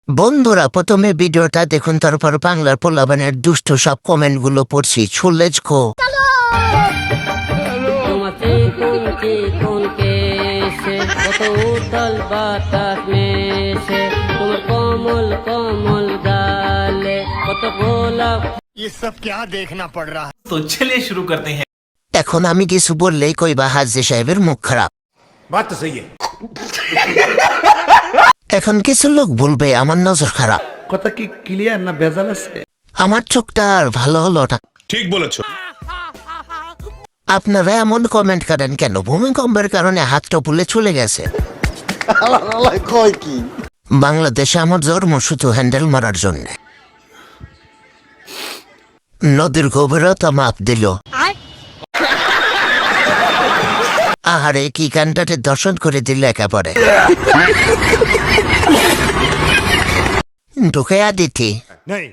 বন্ধুরা প্রথমে ভিডিওটা দেখুন, তারপর বাংলার পোলাবানের দুষ্ট সব কমেন্টগুলো পড়ছি। Let's go. তোমাতে কোন কেসে কত উতল বাতাস মেশে তোমার কমল কমল গালে কত গোলাপ। ये सब क्या देखना पड़ रहा है। तो चलिए शुरू करते हैं। এখন আমি কিছু বললেই কইবা হাজি সাহেবের মুখ খারাপ। बात तो सही है। এখন কিছু লোক বলবে আমার নজর খারাপ। কথা কি ক্লিয়ার না ভেজাল আছে? আমার চোখটা আর ভালো হলো না। ঠিক বলেছো। আপনারা এমন কমেন্ট করেন কেন? ভূমিকম্পের কারণে হাতটা ফুলে চলে গেছে। বাংলাদেশে আমার জন্ম শুধু হ্যান্ডেল মারার জন্য। নদীর গভীরতা মাপ দিল। আহারে কি কানটাতে দর্শন করে দিল একেবারে। ঢুকে আদিতি नहीं